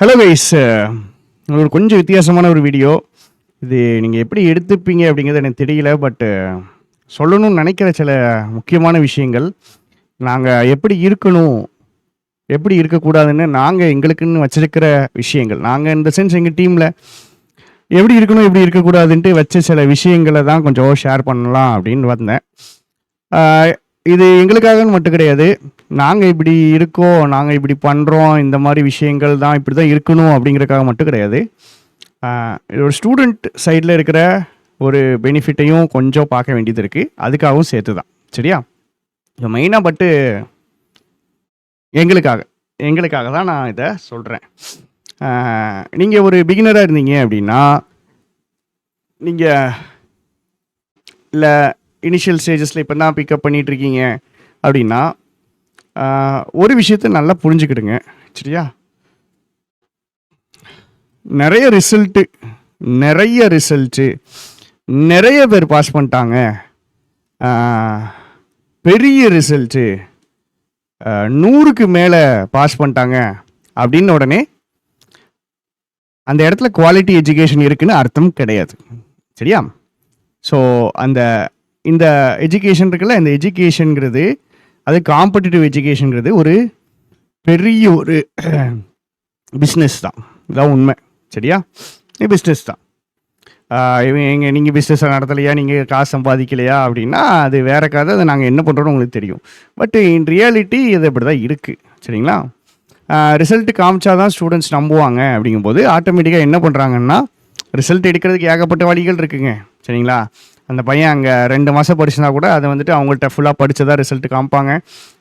Hello guys, ஒரு கொஞ்சம் வித்தியாசமான ஒரு வீடியோ. இது நீங்கள் எப்படி எடுத்துப்பீங்க அப்படிங்கிறது எனக்கு தெரியல. பட்டு சொல்லணும்னு நினைக்கிற சில முக்கியமான விஷயங்கள், நாங்கள் எப்படி இருக்கணும், எப்படி இருக்கக்கூடாதுன்னு நாங்கள் எங்களுக்குன்னு வச்சிருக்கிற விஷயங்கள், நாங்கள் இந்த சென்ஸ் எங்கள் டீமில் எப்படி இருக்கணும் எப்படி இருக்கக்கூடாதுன்ட்டு வச்ச சில விஷயங்களை தான் கொஞ்சம் ஷேர் பண்ணலாம் அப்படின்னு வந்தேன். இது எங்களுக்காகன்னு மட்டும் கிடையாது. நாங்கள் இப்படி இருக்கோம், நாங்கள் இப்படி பண்ணுறோம், இந்த மாதிரி விஷயங்கள் தான் இப்படி தான் இருக்கணும் அப்படிங்கிறதுக்காக மட்டும் கிடையாது. இது ஒரு ஸ்டூடெண்ட் சைடில் இருக்கிற ஒரு பெனிஃபிட்டையும் கொஞ்சம் பார்க்க வேண்டியது இருக்குது. அதுக்காகவும் சேர்த்து தான். சரியா? இது மெயினாக பட்டு எங்களுக்காக தான் நான் இதை சொல்கிறேன். நீங்கள் ஒரு பிகினராக இருந்தீங்க அப்படின்னா, நீங்கள் இல்லை இனிஷியல் ஸ்டேஜஸில் இப்போ தான் பிக்கப் பண்ணிகிட்ருக்கீங்க அப்படின்னா, ஒரு விஷயத்தை நல்லா புரிஞ்சுக்கிடுங்க. சரியா? நிறைய ரிசல்ட்டு நிறைய பேர் பாஸ் பண்ணிட்டாங்க, பெரிய ரிசல்ட்டு 100க்கு மேலே பாஸ் பண்ணிட்டாங்க அப்படின்னு உடனே அந்த இடத்துல குவாலிட்டி எஜுகேஷன் இருக்குன்னு அர்த்தம் கிடையாது. சரியா? ஸோ இந்த எஜுகேஷன் இருக்குல்ல, இந்த எஜுகேஷனுங்கிறது, அது காம்படிட்டிவ் எஜுகேஷனுங்கிறது ஒரு பெரிய ஒரு பிஸ்னஸ் தான். இதான் உண்மை. சரியா? பிஸ்னஸ் தான். நீங்கள் பிஸ்னஸ் நடத்தலையா, நீங்கள் காசு சம்பாதிக்கலையா அப்படின்னா அது வேறு கதை. அதை நாங்கள் என்ன பண்ணுறோன்னு உங்களுக்கு தெரியும். பட் இன் ரியாலிட்டி இது இப்படி தான் இருக்குது. சரிங்களா? ரிசல்ட்டு காமிச்சா தான் ஸ்டூடெண்ட்ஸ் நம்புவாங்க. அப்படிங்கும்போது ஆட்டோமேட்டிக்காக என்ன பண்ணுறாங்கன்னா, ரிசல்ட் எடுக்கிறதுக்கு ஏகப்பட்ட வழிகள் இருக்குங்க. சரிங்களா? அந்த பையன் அங்கே 2 மாதம் படிச்சுனா கூட அதை வந்துட்டு அவங்கள்ட்ட ஃபுல்லாக படித்ததா ரிசல்ட்டு காமிப்பாங்க.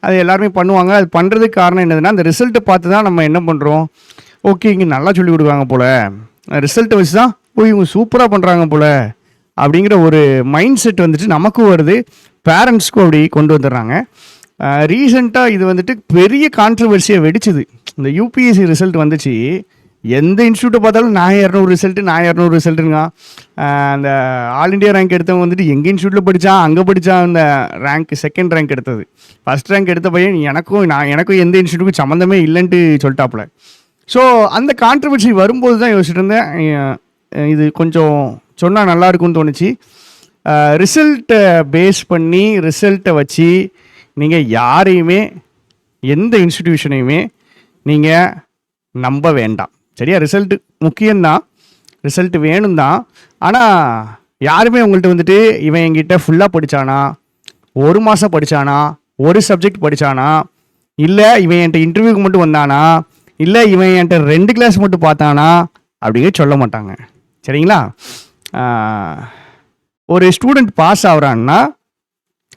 அது எல்லாருமே பண்ணுவாங்க. அது பண்ணுறதுக்கு காரணம் என்னதுன்னா, அந்த ரிசல்ட்டை பார்த்து தான் நம்ம என்ன பண்ணுறோம், ஓகே இங்கே நல்லா சொல்லி கொடுக்குறாங்க போல், ரிசல்ட்டை வச்சு தான் இவங்க சூப்பராக பண்ணுறாங்க போல் அப்படிங்கிற ஒரு மைண்ட் செட் வந்துட்டு நமக்கும் வருது, பேரண்ட்ஸ்க்கும் அப்படி கொண்டு வந்துடுறாங்க. ரீசெண்டாக இது வந்துட்டு பெரிய கான்ட்ரவர்சியை வெடிச்சுது. இந்த யூபிஎஸ்சி ரிசல்ட் வந்துச்சு. எந்த இன்ஸ்டியூட்டை பார்த்தாலும் நான் 200 ரிசல்ட்டுங்க. அந்த ஆல் இண்டியா ரேங்க் எடுத்தவங்க வந்துட்டு எங்கள் இன்ஸ்டியூட்டில் படித்தான், அங்கே படித்தான். அந்த ரேங்க் செகண்ட் ரேங்க் எடுத்தது, ஃபஸ்ட் ரேங்க் எடுத்த பையன் எனக்கும் எந்த இன்ஸ்டியூட்டுக்கும் சம்மந்தமே இல்லைன்ட்டு சொல்லிட்டாப்புல. ஸோ அந்த கான்ட்ரவர்சி வரும்போது தான் யோசிச்சுட்டு இருந்தேன், இது கொஞ்சம் சொன்னால் நல்லா இருக்கும்னு தோணுச்சு. ரிசல்ட்டை பேஸ் பண்ணி, ரிசல்ட்டை வச்சு நீங்கள் யாரையுமே, எந்த இன்ஸ்டிடியூஷனையுமே நீங்கள் நம்ப வேண்டாம். சரியா? ரிசல்ட்டு முக்கியம்தான், ரிசல்ட்டு வேணும் தான். ஆனால் யாருமே உங்கள்கிட்ட வந்துட்டு இவன் என்கிட்ட ஃபுல்லாக படித்தானா, 1 மாதம் படித்தானா, ஒரு சப்ஜெக்ட் படித்தானா, இல்லை இவன் என்கிட்ட இன்டர்வியூக்கு மட்டும் வந்தானா, இல்லை இவன் என்கிட்ட 2 கிளாஸ் மட்டும் பார்த்தானா அப்படிங்க சொல்ல மாட்டாங்க. சரிங்களா? ஒரு ஸ்டூடெண்ட் பாஸ் ஆகிறான்னா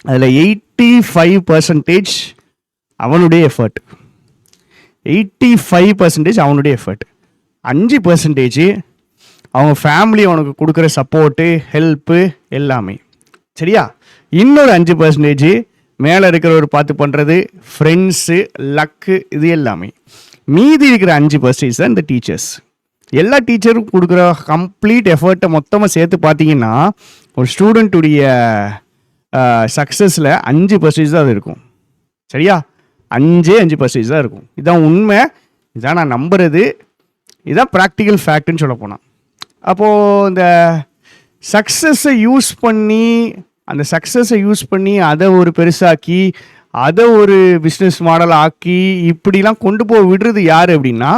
அதில் 85% அவனுடைய எஃபர்ட், 85% அவனுடைய எஃபர்ட், 5% அவங்க ஃபேமிலி அவனுக்கு கொடுக்குற சப்போர்ட்டு, ஹெல்ப்பு எல்லாமே. சரியா? இன்னொரு 5% மேலே இருக்கிறவர் பார்த்து பண்ணுறது, ஃப்ரெண்ட்ஸு, லக்கு, இது எல்லாமே. மீதி இருக்கிற 5% தான் இந்த டீச்சர்ஸ். எல்லா டீச்சரும் கொடுக்குற கம்ப்ளீட் எஃபர்ட்டை மொத்தமாக சேர்த்து பார்த்தீங்கன்னா ஒரு ஸ்டூடெண்ட்டுடைய சக்ஸஸில் 5% தான் அது இருக்கும். சரியா? 5% தான் இருக்கும். இதுதான் உண்மை, இதான் நான் நம்புறது, இதுதான் ப்ராக்டிக்கல் ஃபேக்ட்னு சொல்ல போனால். அப்போது இந்த சக்ஸஸை யூஸ் பண்ணி அதை ஒரு பெருசாக்கி, அதை ஒரு பிஸ்னஸ் மாடல் ஆக்கி இப்படிலாம் கொண்டு போய் விடுறது யார் அப்படின்னா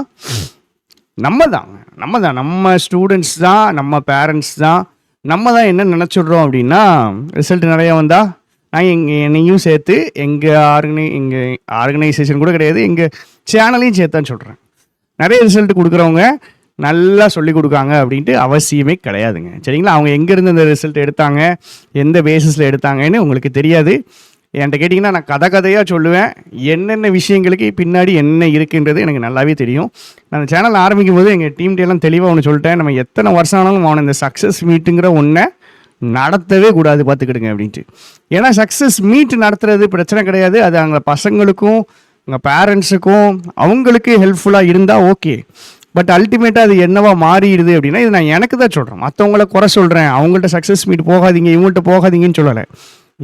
நம்ம ஸ்டூடெண்ட்ஸ் தான், நம்ம பேரண்ட்ஸ் தான். நம்ம தான் என்ன நினச்சிட்றோம் அப்படின்னா, ரிசல்ட் நிறையா வந்தால் நான் என்னையும் சேர்த்து எங்கள் ஆர்கனைசேஷன் கூட கிடையாது, எங்கள் சேனலையும் சேர்த்தான்னு சொல்கிறேன். நிறைய ரிசல்ட் கொடுக்குறவங்க நல்லா சொல்லி கொடுக்காங்க அப்படின்ட்டு அவசியமே கிடையாதுங்க. சரிங்களா? அவங்க எங்கேருந்து இந்த ரிசல்ட் எடுத்தாங்க, எந்த பேசிஸில் எடுத்தாங்கன்னு உங்களுக்கு தெரியாது. என்கிட்ட கேட்டிங்கன்னா நான் கதையாக சொல்லுவேன். என்னென்ன விஷயங்களுக்கு பின்னாடி என்ன இருக்குன்றது எனக்கு நல்லாவே தெரியும். நான் சேனல் ஆரம்பிக்கும் போது எங்கள் டீம்கிட்டெல்லாம் தெளிவாக ஒன்று சொல்லிட்டேன், நம்ம எத்தனை வருஷம் ஆனாலும் அவனை இந்த சக்ஸஸ் மீட்டுங்கிற ஒன்றை நடத்தவே கூடாது, பார்த்துக்கிடுங்க அப்படின்ட்டு. ஏன்னா சக்ஸஸ் மீட் நடத்துறது பிரச்சனை கிடையாது, அது அங்கே பசங்களுக்கும் உங்கள் பேரண்ட்ஸுக்கும் அவங்களுக்கு ஹெல்ப்ஃபுல்லாக இருந்தால் ஓகே. பட் அல்டிமேட்டாக அது என்னவா மாறிடுது அப்படின்னா, இது நான் எனக்கு தான் சொல்கிறேன், மற்றவங்கள குறை சொல்கிறேன். அவங்கள்ட்ட சக்ஸஸ் மீட் போகாதீங்க, இவங்கள்ட்ட போகாதீங்கன்னு சொல்லலை.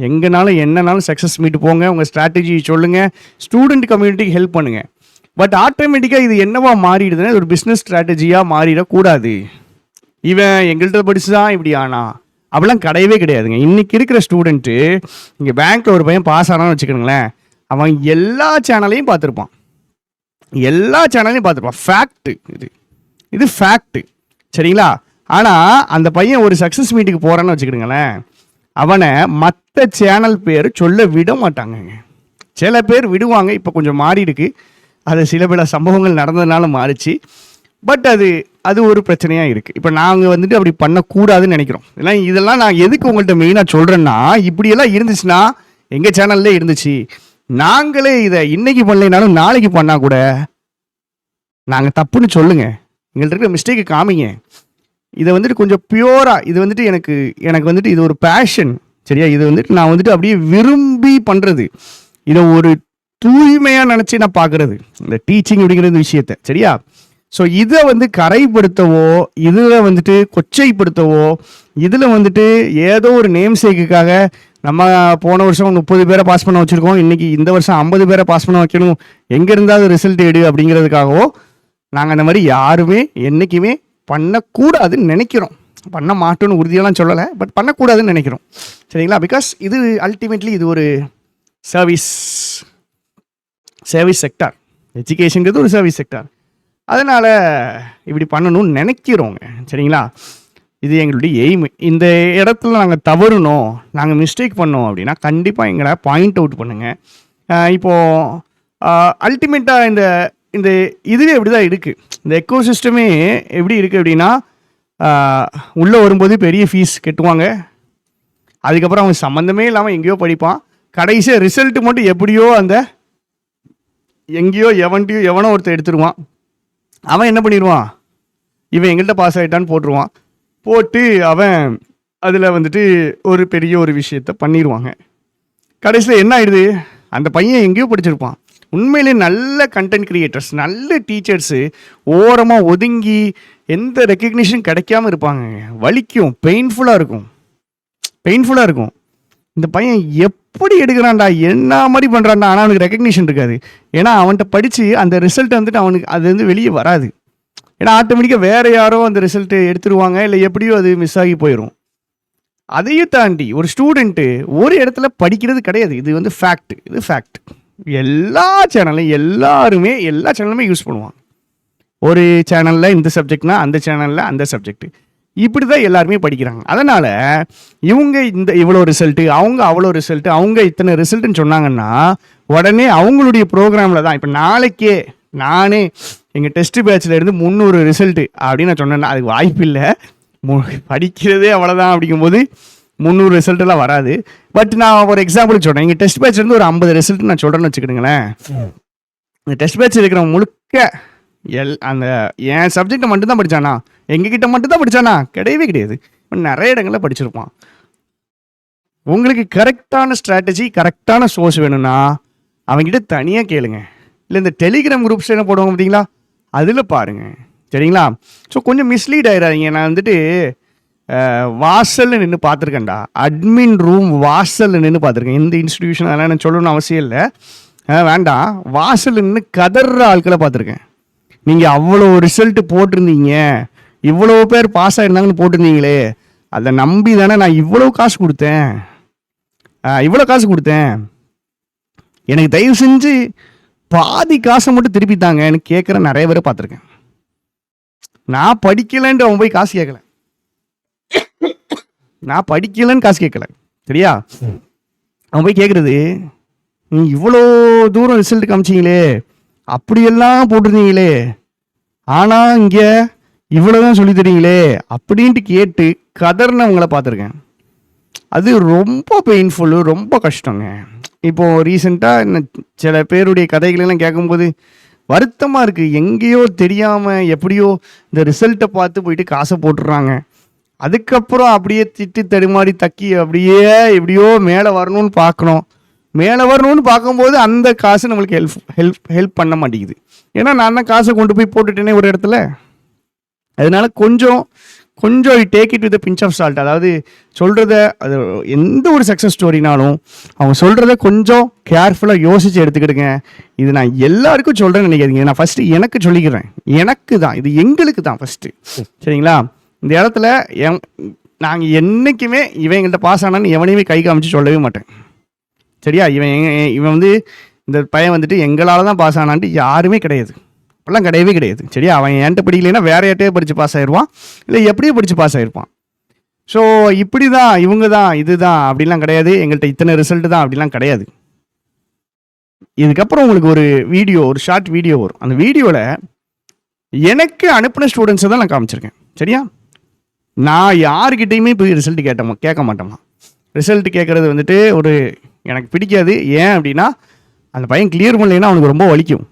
எங்கேனாலும் என்னன்னாலும் சக்ஸஸ் மீட் போங்க, உங்கள் ஸ்ட்ராட்டஜி சொல்லுங்கள், ஸ்டூடெண்ட் கம்யூனிட்டிக்கு ஹெல்ப் பண்ணுங்கள். பட் ஆட்டோமேட்டிக்காக இது என்னவா மாறிடுதுன்னா ஒரு பிஸ்னஸ் ஸ்ட்ராட்டஜியாக மாறிடக்கூடாது. இவன் எங்கள்கிட்ட படிச்சு தான் இப்படி ஆனா அப்படிலாம் கிடையவே கிடையாதுங்க. இன்னைக்கு இருக்கிற ஸ்டூடெண்ட்டு இங்கே பேங்க்கில் ஒரு பையன் பாஸ் ஆனான்னு வச்சுக்கோங்களேன், அவன் எல்லா சேனலையும் பார்த்துருப்பான். ஃபேக்ட் இது ஃபேக்ட், சரிங்களா? ஆனால் அந்த பையன் ஒரு சக்ஸஸ் மீட்டுக்கு போகிறான்னு வச்சுக்கிடுங்களேன், அவனை மற்ற சேனல் பேர் சொல்ல விட மாட்டாங்கங்க. சில பேர் விடுவாங்க, இப்போ கொஞ்சம் மாறி இருக்கு, அது சில பல சம்பவங்கள் நடந்ததுனால மாறிச்சு. பட் அது ஒரு பிரச்சனையாக இருக்குது. இப்போ நாங்கள் வந்துட்டு அப்படி பண்ணக்கூடாதுன்னு நினைக்கிறோம். இதெல்லாம் நான் எதுக்கு உங்கள்கிட்ட மெயினாக சொல்கிறேன்னா, இப்படியெல்லாம் இருந்துச்சுன்னா எங்கள் சேனல்லே இருந்துச்சு, நாங்களே இதை இன்னைக்கு பண்ணலைனாலும் நாளைக்கு பண்ணால் கூட நாங்கள் தப்புன்னு சொல்லுங்கள், எங்கள்கிட்ட இருக்கிற மிஸ்டேக்கு காமிங்க. இதை வந்துட்டு கொஞ்சம் பியூராக, இது வந்துட்டு எனக்கு வந்துட்டு இது ஒரு பேஷன், சரியா? இது வந்துட்டு நான் வந்துட்டு அப்படியே விரும்பி பண்ணுறது, இதை ஒரு தூய்மையாக நினச்சி நான் பார்க்குறது, இந்த டீச்சிங் அப்படிங்கிறது விஷயத்த, சரியா? ஸோ இதை வந்து கரைப்படுத்தவோ, இதில் வந்துட்டு கொச்சைப்படுத்தவோ, இதில் வந்துட்டு ஏதோ ஒரு நேம் சேக்குக்காக நம்ம போன வருஷம் 30 பேரை பாஸ் பண்ண வச்சுருக்கோம், இன்றைக்கி இந்த வருஷம் 50 பேரை பாஸ் பண்ண வைக்கணும், எங்கே இருந்தாலும் ரிசல்ட் எடு அப்படிங்கிறதுக்காகவோ நாங்கள் அந்த மாதிரி யாருமே என்றைக்குமே பண்ணக்கூடாதுன்னு நினைக்கிறோம். பண்ண மாட்டோன்னு உறுதியெல்லாம் சொல்லலை, பட் பண்ணக்கூடாதுன்னு நினைக்கிறோம், சரிங்களா? பிகாஸ் இது அல்டிமேட்லி இது ஒரு சர்வீஸ் செக்டார். எஜுகேஷனுங்கிறது ஒரு சர்வீஸ் செக்டார். அதனால் இப்படி பண்ணணும்னு நினைக்கிறோங்க, சரிங்களா? இது எங்களுடைய எய்ம். இந்த இடத்துல நாங்கள் தவறுனோம், நாங்கள் மிஸ்டேக் பண்ணோம் அப்படின்னா கண்டிப்பாக எங்களை பாயிண்ட் அவுட் பண்ணுங்கள். இப்போது அல்டிமேட்டாக இந்த இதுவே எப்படி தான் இருக்குது, இந்த எக்கோ சிஸ்டமே எப்படி இருக்குது அப்படின்னா, உள்ளே வரும்போது பெரிய ஃபீஸ் கட்டுவாங்க, அதுக்கப்புறம் அவன் சம்மந்தமே இல்லாமல் எங்கேயோ படிப்பான், கடைசியாக ரிசல்ட்டு மட்டும் எப்படியோ அந்த எங்கேயோ எவனோ ஒருத்தர் எடுத்துருவான். அவன் என்ன பண்ணிடுவான், இவன் எங்கள்கிட்ட பாஸ் ஆகிட்டான்னு போட்டு அவன் அதில் வந்துட்டு ஒரு பெரிய ஒரு விஷயத்த பண்ணிடுவாங்க. கடைசியில் என்ன ஆயிடுது, அந்த பையன் எங்கேயோ படிச்சிருப்பான், உண்மையிலே நல்ல கண்டென்ட் கிரியேட்டர்ஸ், நல்ல டீச்சர்ஸு ஓரமாக ஒதுங்கி எந்த ரெக்கக்னிஷன் கிடைக்காம இருப்பாங்க. வலிக்கும், பெயின்ஃபுல்லாக இருக்கும். இந்த பையன் எப்படி எடுக்கிறான்டா, என்ன மாதிரி பண்ணுறான்டா, ஆனால் அவனுக்கு ரெக்கக்னிஷன் இருக்காது. ஏன்னா அவன்கிட்ட படித்து அந்த ரிசல்ட் வந்துட்டு அவனுக்கு அது வந்து வெளியே வராது. ஏன்னா ஆட்டோமேட்டிக்காக வேறு யாரோ அந்த ரிசல்ட்டு எடுத்துருவாங்க, இல்லை எப்படியோ அது மிஸ் ஆகி போயிடும். அதையும் தாண்டி ஒரு ஸ்டூடெண்ட்டு ஒரு இடத்துல படிக்கிறது கிடையாது. இது வந்து ஃபேக்ட். எல்லா சேனல்லையும் எல்லா சேனலுமே யூஸ் பண்ணுவாங்க. ஒரு சேனலில் இந்த சப்ஜெக்ட்னா அந்த சேனலில் அந்த சப்ஜெக்ட், இப்படி தான் எல்லாருமே படிக்கிறாங்க. அதனால் இவங்க இவ்வளோ ரிசல்ட்டு, அவங்க அவ்வளோ ரிசல்ட்டு, அவங்க இத்தனை ரிசல்ட்டுன்னு சொன்னாங்கன்னா உடனே அவங்களுடைய ப்ரோக்ராமில் தான், இப்போ நாளைக்கே நானே எங்கள் டெஸ்ட் பேட்சில் இருந்து 300 ரிசல்ட்டு அப்படின்னு நான் சொன்னேன்னா அதுக்கு வாய்ப்பு இல்லை. படிக்கிறதே அவ்வளோதான். அப்படிங்கும்போது 300 ரிசல்ட்டெல்லாம் வராது. பட் நான் ஒரு எக்ஸாம்பிளுக்கு சொல்கிறேன், எங்கள் டெஸ்ட் பேட்ச்லேருந்து ஒரு 50 ரிசல்ட் நான் சொல்கிறேன்னு வச்சுக்கிடுங்களேன். இந்த டெஸ்ட் பேட்ச் இருக்கிறவங்க முழுக்க அந்த என் சப்ஜெக்டை மட்டும்தான் படித்தானா, எங்ககிட்ட மட்டும்தான் படித்தானா, கிடையாது. நிறைய இடங்களில் படிச்சிருப்பான். உங்களுக்கு கரெக்டான ஸ்ட்ராட்டஜி, கரெக்டான சோர்ஸ் வேணும்னா அவங்ககிட்ட தனியாக கேளுங்க, இல்லை இந்த டெலிகிராம் குரூப்ஸ் என்ன போடுவாங்க பார்த்தீங்களா, அதில் பாருங்கள், சரிங்களா? ஸோ கொஞ்சம் மிஸ்லீட் ஆகிடாதீங்க. நான் வந்துட்டு வாசலில் நின்று பார்த்துருக்கேன்டா, அட்மின் ரூம் வாசலில் நின்று பார்த்துருக்கேன். இந்த இன்ஸ்டிடியூஷன் அதெல்லாம் எனக்கு சொல்லணும்னு அவசியம் இல்லை, வேண்டாம். வாசலில் நின்று கதற ஆட்களை பார்த்துருக்கேன். நீங்கள் அவ்வளோ ரிசல்ட்டு போட்டிருந்தீங்க, இவ்வளோ பேர் பாஸ் ஆகிருந்தாங்கன்னு போட்டிருந்தீங்களே, அதை நம்பி தானே நான் இவ்வளோ காசு கொடுத்தேன், எனக்கு தயவு செஞ்சு பாதி காசை மட்டும் திருப்பித்தாங்க எனக்கு கேட்குற நிறைய பேரை பார்த்துருக்கேன். நான் படிக்கலைன்ட்டு அவன் போய் காசு கேட்கல, நான் படிக்கலைன்னு காசு கேட்கல, சரியா? அவன் போய் கேட்குறது, நீ இவ்வளோ தூரம் ரிசல்ட் காமிச்சிங்களே, அப்படியெல்லாம் போட்டிருந்தீங்களே, ஆனால் இங்கே இவ்வளோதான் சொல்லி தரீங்களே அப்படின்ட்டு கேட்டு கதர்னவங்களை பார்த்துருக்கேன். அது ரொம்ப பெயின்ஃபுல்லு, ரொம்ப கஷ்டங்க. இப்போது ரீசெண்டாக சில பேருடைய கதைகளெல்லாம் கேட்கும்போது வருத்தமாக இருக்குது. எங்கேயோ தெரியாமல் எப்படியோ இந்த ரிசல்ட்டை பார்த்து போயிட்டு காசை போட்டுடுறாங்க, அதுக்கப்புறம் அப்படியே திட்டு தடுமாறி தக்கி அப்படியே எப்படியோ மேலே வரணும்னு பார்க்கும்போது அந்த காசு நம்மளுக்கு ஹெல்ப் பண்ண மாட்டேங்குது. ஏன்னா நான் தான் காசை கொண்டு போய் போட்டுட்டேனே ஒரு இடத்துல, அதனால கொஞ்சம் take it with pinch of salt. அதாவது சொல்கிறத, அது எந்த ஒரு சக்ஸஸ் ஸ்டோரினாலும் அவங்க சொல்கிறத கொஞ்சம் கேர்ஃபுல்லாக யோசித்து எடுத்துக்கிடுங்க. இது நான் எல்லாருக்கும் சொல்கிறேன்னு நினைக்காதீங்க. நான் ஃபஸ்ட்டு எனக்கு சொல்லிக்கிறேன், எனக்கு தான், இது எங்களுக்கு தான் ஃபஸ்ட்டு. சரிங்களா? இந்த இடத்துல நாங்கள் என்றைக்குமே இவன் எங்கள்கிட்ட பாஸ் ஆனான்னு எவனையுமே கை காமிச்சு சொல்லவே மாட்டேன். சரியா? இவன் வந்து இந்த பையன் வந்துட்டு எங்களால் தான் பாஸ் ஆனான்ட்டு யாருமே கிடையாது, அப்படிலாம் கிடையவே கிடையாது. சரியா? அவன் என்கிட்ட படிக்கலைன்னா வேற யார்ட்டையே படித்து பாஸ் ஆகிடுவான், இல்லை எப்படியோ படித்து பாஸ் ஆகிருப்பான். ஸோ இப்படி தான், இவங்க தான், இதுதான் அப்படிலாம் கிடையாது. எங்கள்கிட்ட இத்தனை ரிசல்ட்டு தான் அப்படிலாம் கிடையாது. இதுக்கப்புறம் உங்களுக்கு ஒரு ஷார்ட் வீடியோ வரும். அந்த வீடியோவில் எனக்கு அனுப்பின ஸ்டூடெண்ட்ஸை தான் நான் காமிச்சிருக்கேன். சரியா? நான் யாருக்கிட்டையுமே போய் ரிசல்ட் கேட்க மாட்டேமா. ரிசல்ட் கேட்குறது வந்துட்டு எனக்கு பிடிக்காது. ஏன் அப்படின்னா அந்த பையன் கிளியர் பண்ணலைன்னா அவனுக்கு ரொம்ப வலிக்கும்.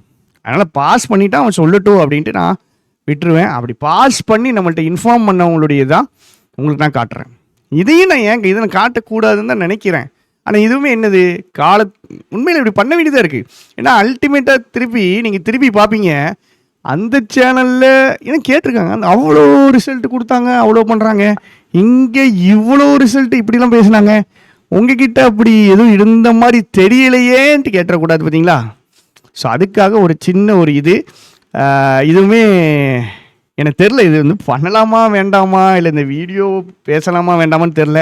அதனால் பாஸ் பண்ணிவிட்டு அவன் சொல்லட்டும் அப்படின்ட்டு நான் விட்டுருவேன். அப்படி பாஸ் பண்ணி நம்மள்ட்ட இன்ஃபார்ம் பண்ணவங்களுடைய தான் உங்களுக்கு நான் காட்டுறேன். இதையும் நான் இதை நான் காட்டக்கூடாதுன்னு தான் நினைக்கிறேன். ஆனால் இதுவுமே என்னது, உண்மையில் இப்படி பண்ண வேண்டியதாக இருக்குது. ஏன்னா அல்டிமேட்டாக நீங்கள் திருப்பி பார்ப்பீங்க, அந்த சேனலில் ஏன்னா கேட்டிருக்காங்க, அந்த அவ்வளோ ரிசல்ட் கொடுத்தாங்க, அவ்வளோ பண்ணுறாங்க, இங்கே இவ்வளோ ரிசல்ட் இப்படிலாம் பேசுனாங்க, உங்ககிட்ட அப்படி எதுவும் இருந்த மாதிரி தெரியலையேன்ட்டு கேட்டுறக்கூடாது, பார்த்தீங்களா? ஸோ அதுக்காக ஒரு சின்ன இதுவுமே எனக்கு தெரில, இது வந்து பண்ணலாமா வேண்டாமா, இல்லை இந்த வீடியோ பேசலாமா வேண்டாமான்னு தெரில.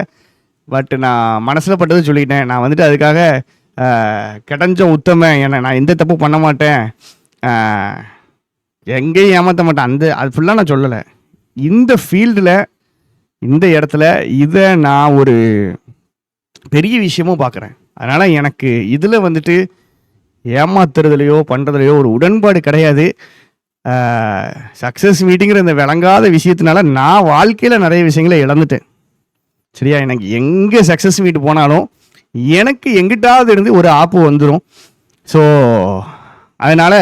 பட் நான் மனசில் பட்டது சொல்லிட்டேன். நான் வந்துட்டு அதுக்காக கிடைஞ்ச உத்தமன், ஏன்னா நான் எந்த தப்பு பண்ண மாட்டேன், எங்கேயும் ஏமாற்ற மாட்டேன், அது ஃபுல்லாக நான் சொல்லலை. இந்த ஃபீல்டில், இந்த இடத்துல இதை நான் ஒரு பெரிய விஷயமும் பார்க்குறேன். அதனால் எனக்கு இதில் வந்துட்டு ஏமாத்துறதுலையோ பண்ணுறதுலையோ ஒரு உடன்பாடு கிடையாது. சக்ஸஸ் மீட்டிங்கிற இந்த விளங்காத விஷயத்தினால நான் வாழ்க்கையில் நிறைய விஷயங்களை இழந்துட்டேன். சரியா? எனக்கு எங்கே சக்ஸஸ் மீட் போனாலும் எனக்கு எங்கிட்டாவது இருந்து ஒரு ஆப்பு வந்துடும். ஸோ அதனால்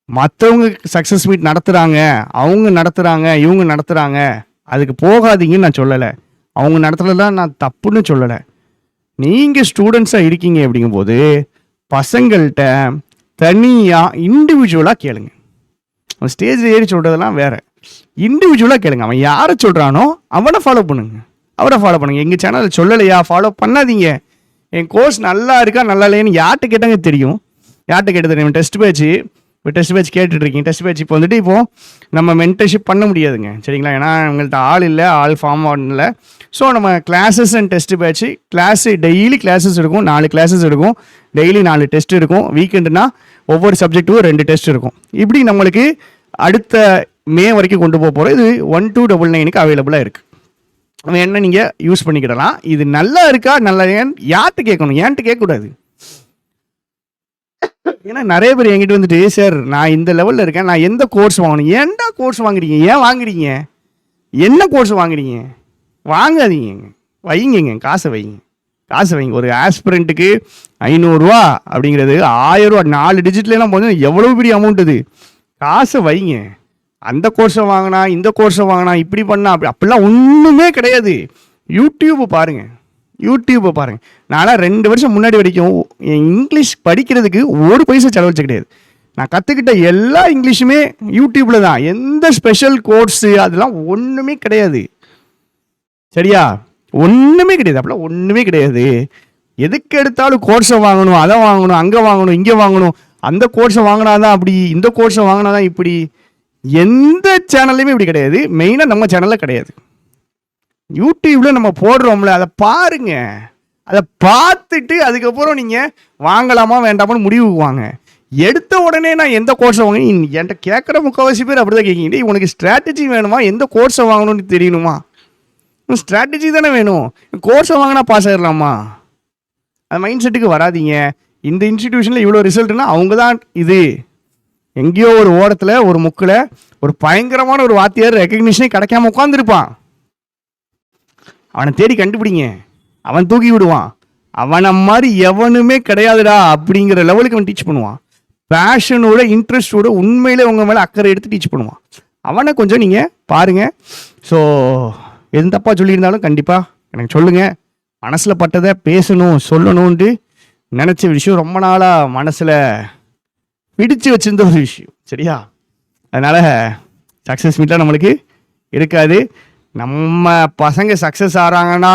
மற்றவங்க சக்ஸஸ் மீட் நடத்துகிறாங்க, அவங்க நடத்துகிறாங்க, இவங்க நடத்துகிறாங்க, அதுக்கு போகாதீங்கன்னு நான் சொல்லலை. அவங்க நடத்துறதுலாம் நான் தப்புன்னு சொல்லலை. நீங்கள் ஸ்டூடெண்ட்ஸாக இருக்கீங்க அப்படிங்கும்போது பசங்கள்கிட்ட தனியாக இண்டிவிஜுவலாக கேளுங்க. அவன் ஸ்டேஜில் ஏறி சொல்கிறதெல்லாம் வேறு. இண்டிவிஜுவலாக கேளுங்க. அவன் யாரை சொல்கிறானோ அவனை ஃபாலோ பண்ணுங்க, அவரை ஃபாலோ பண்ணுங்கள். எங்கள் சேனலில் சொல்லலையா, ஃபாலோ பண்ணாதீங்க. என் கோர்ஸ் நல்லா இருக்கா நல்லா இல்லையான்னு யார்கிட்ட கேட்டாங்க தெரியும். யார்கிட்ட கேட்டு தெரியும்? டெஸ்ட் பேட்ச் கேட்டுட்ருக்கீங்க. டெஸ்ட் பேட்ச் இப்போ வந்துட்டு இப்போது நம்ம மென்டர்ஷிப் பண்ண முடியாதுங்க. சரிங்களா? ஏன்னா உங்கள்கிட்ட ஆள் இல்லை, ஆள் ஃபார்ம் ஆகல. ஸோ நம்ம classes and test batch, daily classes இருக்கும், 4 கிளாஸஸ் இருக்கும், டெய்லி 4 டெஸ்ட் இருக்கும். வீக்கெண்டுனா ஒவ்வொரு சப்ஜெக்ட்டுக்கும் 2 டெஸ்ட் இருக்கும். இப்படி நம்மளுக்கு அடுத்த மே வரைக்கும் கொண்டு போக போகிறோம். இது 1299 அவைலபிளாக இருக்குது. அவன் என்ன நீங்கள் யூஸ் பண்ணிக்கிடலாம். இது நல்லா இருக்கா நல்லா யார்கிட்ட கேட்கணும், ஏன்ட்டு கேட்கக்கூடாது. ஏன்னா நிறைய பேர் என்கிட்ட வந்துட்டு, சார் நான் இந்த லெவலில் இருக்கேன், நான் எந்த கோர்ஸ் வாங்கணும், ஏன்டா கோர்ஸ் வாங்குறீங்க, ஏன் வாங்குறீங்க, என்ன கோர்ஸ் வாங்குறீங்க, வாங்காதீங்க, வைங்க, காசை வைங்க. ஒரு ஆஸ்பிரண்ட்டுக்கு 500 ரூபா அப்படிங்கிறது 1000 ரூபா, 4 டிஜிட்லாம் போது எவ்வளோ பெரிய அமௌண்ட் இது. காசை வைங்க. அந்த கோர்ஸை வாங்கினா, இந்த கோர்ஸை வாங்கினா, இப்படி பண்ணா அப்படிலாம் ஒன்றுமே கிடையாது. யூடியூப்பை பாருங்கள். நான்லாம் 2 வருஷம் முன்னாடி வரைக்கும் இங்கிலீஷ் படிக்கிறதுக்கு ஒரு பைசா செலவழிச்ச கிடையாது. நான் கற்றுக்கிட்ட எல்லா இங்கிலீஷுமே யூடியூப்பில் தான். எந்த ஸ்பெஷல் கோர்ஸு அதெல்லாம் ஒன்றுமே கிடையாது. சரியா? ஒன்றுமே கிடையாது. அப்படிலாம் ஒன்றுமே கிடையாது. எதுக்கு எடுத்தாலும் கோர்ஸை வாங்கணும், அதை வாங்கணும், அங்கே வாங்கணும், இங்கே வாங்கணும், அந்த கோர்ஸை வாங்கினாதான் அப்படி, இந்த கோர்ஸை வாங்கினாதான் இப்படி. எந்த சேனல்லையுமே இப்படி கிடையாது. மெயினாக நம்ம சேனலில் கிடையாது. யூடியூப்பில் நம்ம போடுறோம்ல, அதை பாருங்க. அதை பார்த்துட்டு அதுக்கப்புறம் நீங்கள் வாங்கலாமா வேண்டாமான்னு முடிவுக்கு வாங்க. எடுத்த உடனே நான் எந்த கோர்ஸை வாங்க, என்கிட்ட கேட்குற முக்கால்வாசி பேர் அப்படி தான் கேட்குறீங்க. உனக்கு ஸ்ட்ராட்டஜி வேணுமா, எந்த கோர்ஸை வாங்கணும்னு தெரியணுமா? ஸ்ட்ராட்டஜி தானே வேணும். கோர்ஸை வாங்கினா பாஸ் ஆகிடலாமா? அது மைண்ட் செட்டுக்கு வராதிங்க. இந்த இன்ஸ்டிடியூஷனில் இவ்வளோ ரிசல்ட்னா அவங்க தான் இது. எங்கேயோ ஒரு ஓரத்தில் ஒரு முக்கில் ஒரு பயங்கரமான ஒரு வாத்தியார் ரெக்கக்னிஷனே கிடைக்காம உட்காந்துருப்பான். அவனை தேடி கண்டுபிடிங்க, அவன் தூக்கி விடுவான். அவனை மாதிரி எவனுமே கிடையாதுடா அப்படிங்கிற லெவலுக்கு அவன் டீச் பண்ணுவான். பேஷனோட, இன்ட்ரெஸ்டோட, உண்மையிலே உங்கள் மேலே அக்கறை எடுத்து டீச் பண்ணுவான். அவனை கொஞ்சம் நீங்கள் பாருங்கள். ஸோ எது தப்பாக சொல்லியிருந்தாலும் கண்டிப்பாக எனக்கு சொல்லுங்கள். மனசில் பட்டதை பேசணும், சொல்லணுன்ட்டு நினச்ச விஷயம், ரொம்ப நாளாக மனசில் பிடிச்சு வச்சிருந்த ஒரு விஷயம். சரியா? அதனால் சக்ஸஸ் மீட்லாம் நம்மளுக்கு இருக்காது. நம்ம பசங்க சக்ஸஸ் ஆகிறாங்களா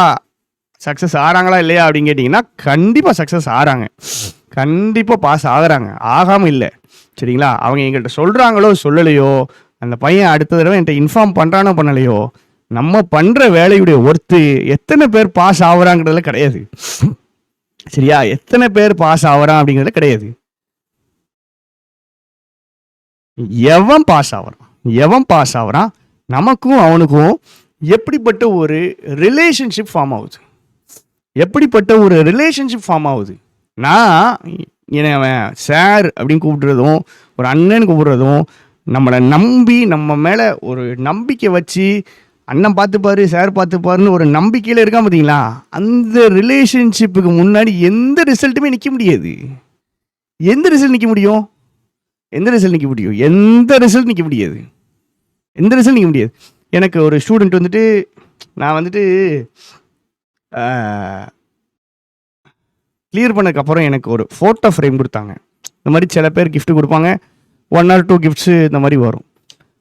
இல்லையா அப்படின்னு கேட்டிங்கன்னா கண்டிப்பாக சக்ஸஸ் ஆகிறாங்க, கண்டிப்பாக பாஸ் ஆகுறாங்க, ஆகாமல் இல்லை. சரிங்களா? அவங்க எங்கள்கிட்ட சொல்கிறாங்களோ சொல்லலையோ, அந்த பையன் அடுத்த தடவை என்கிட்ட இன்ஃபார்ம் பண்ணுறானோ பண்ணலையோ, நம்ம பண்ணுற வேலையுடைய ஒர்த்து எத்தனை பேர் பாஸ் ஆகுறாங்கிறதுல கிடையாது. சரியா? எத்தனை பேர் பாஸ் ஆகுறான் அப்படிங்கிறதுல கிடையாது. எவன் பாஸ் ஆகுறான் நமக்கும் அவனுக்கும் எப்படிப்பட்ட ஒரு ரிலேஷன்ஷிப் ஃபார்ம் ஆகுது. நான் அவன் சார் அப்படின்னு கூப்பிடுறதும் ஒரு அண்ணன் கூப்பிடுறதும் நம்மளை நம்பி நம்ம மேலே ஒரு நம்பிக்கை வச்சு அண்ணன் பார்த்துப்பாரு சார் பார்த்துப்பாருன்னு ஒரு நம்பிக்கையில் இருக்கான் பார்த்தீங்களா, அந்த ரிலேஷன்ஷிப்புக்கு முன்னாடி எந்த ரிசல்ட்டுமே நிற்க முடியாது. எந்த ரிசல்ட் நிற்க முடியாது. எனக்கு ஒரு ஸ்டூடெண்ட் வந்துட்டு, நான் வந்துட்டு கிளியர் பண்ணதுக்கப்புறம் எனக்கு ஒரு ஃபோட்டோ ஃப்ரேம் கொடுத்தாங்க. இந்த மாதிரி சில பேர் கிஃப்ட் கொடுப்பாங்க, 1 or 2 கிஃப்ட்ஸு இந்த மாதிரி வரும்.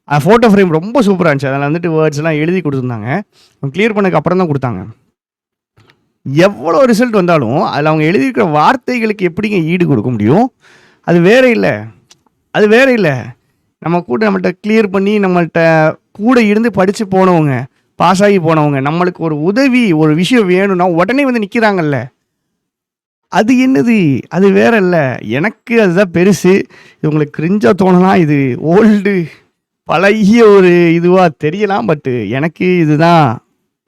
ஃபோட்டோ ஃப்ரேம் ரொம்ப சூப்பராக இருந்துச்சு. அதில் வந்துட்டு வேர்ட்ஸ்லாம் எழுதி கொடுத்துருந்தாங்க. கிளியர் பண்ணதுக்கு அப்புறம் தான் கொடுத்தாங்க. எவ்வளோ ரிசல்ட் வந்தாலும் அதில் அவங்க எழுதியிருக்கிற வார்த்தைகளுக்கு எப்படிங்க ஈடு கொடுக்க முடியும்? அது வேற இல்லை. நம்மள்கிட்ட கிளியர் பண்ணி நம்மள்கிட்ட கூட இருந்து படித்து போனவங்க, பாஸ் ஆகி போனவங்க, நம்மளுக்கு ஒரு உதவி ஒரு விஷயம் வேணும்னா உடனே வந்து நிற்கிறாங்கல்ல, அது என்னது? அது வேற இல்லை. எனக்கு அதுதான் பெருசு. இது உங்களுக்கு கிரிஞ்சா தோணலாம், இது ஓல்டு பழகிய ஒரு இதுவாக தெரியலாம், பட்டு எனக்கு இதுதான்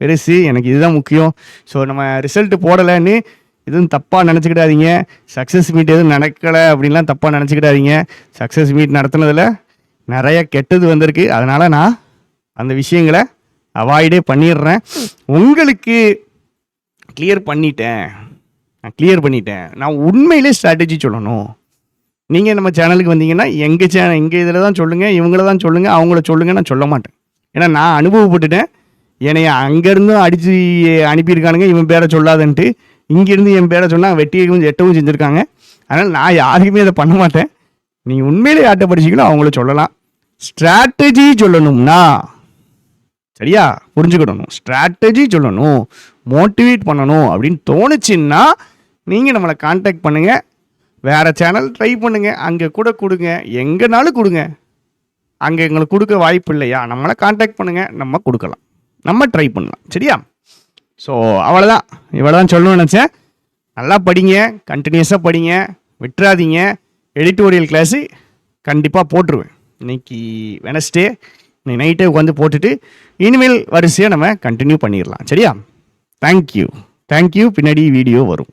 பெருசு, எனக்கு இதுதான் முக்கியம். ஸோ நம்ம ரிசல்ட்டு போடலைன்னு எதுவும் தப்பாக நினச்சிக்கிடாதீங்க. சக்ஸஸ் மீட் எதுவும் நடக்கலை அப்படின்லாம் தப்பாக நினச்சிக்கிடாதீங்க. சக்ஸஸ் மீட் நடத்துனதில் நிறைய கெட்டது வந்திருக்கு. அதனால் நான் அந்த விஷயங்களை அவாய்டே பண்ணிடுறேன். உங்களுக்கு கிளியர் பண்ணிட்டேன். நான் உண்மையிலே ஸ்ட்ராட்டஜி சொல்லணும். நீங்கள் நம்ம சேனலுக்கு வந்தீங்கன்னா எங்கள் இதில் தான் சொல்லுங்கள், இவங்கள தான் சொல்லுங்கள், அவங்கள சொல்லுங்கள், நான் சொல்ல மாட்டேன். ஏன்னா நான் அனுபவப்பட்டுட்டேன். என்னைய அங்கேருந்தும் அடித்து அனுப்பியிருக்கானுங்க, இவன் பேரை சொல்லாதன்ட்டு. இங்கேருந்து என் பேரை சொன்னால் வெட்டியும் எட்டவும் செஞ்சுருக்காங்க. அதனால் நான் யாருக்குமே அதை பண்ண மாட்டேன். நீங்கள் உண்மையிலே யார்கிட்ட படிச்சிங்களோ அவங்கள சொல்லலாம். ஸ்ட்ராட்டஜி சொல்லணும்னா, சரியா புரிஞ்சுக்கிடணும், ஸ்ட்ராட்டஜி சொல்லணும், மோட்டிவேட் பண்ணணும் அப்படின்னு தோணுச்சுன்னா நீங்கள் நம்மளை கான்டாக்ட் பண்ணுங்கள். வேறு சேனல் ட்ரை பண்ணுங்கள், அங்கே கூட கொடுங்க, எங்கேனாலும் கொடுங்க. அங்கே எங்களுக்கு கொடுக்க வாய்ப்பு இல்லையா, நம்மளை கான்டாக்ட் பண்ணுங்கள், நம்ம கொடுக்கலாம், நம்ம ட்ரை பண்ணலாம். சரியா? ஸோ அவ்வளோதான், இவ்வளோதான் சொல்லணும்னு நினச்சேன். நல்லா படிங்க, கண்டினியூஸாக படிங்க, விட்டுறாதீங்க. எடிட்டோரியல் கிளாஸு கண்டிப்பாக போட்டுருவேன். இன்றைக்கி வெனஸ்டே, இன்னைக்கு நைட்டே உட்காந்து போட்டுட்டு இனிமேல் வரிசையாக நம்ம கண்டினியூ பண்ணிடலாம். சரியா? தேங்க்யூ. பின்னாடி வீடியோ வரும்.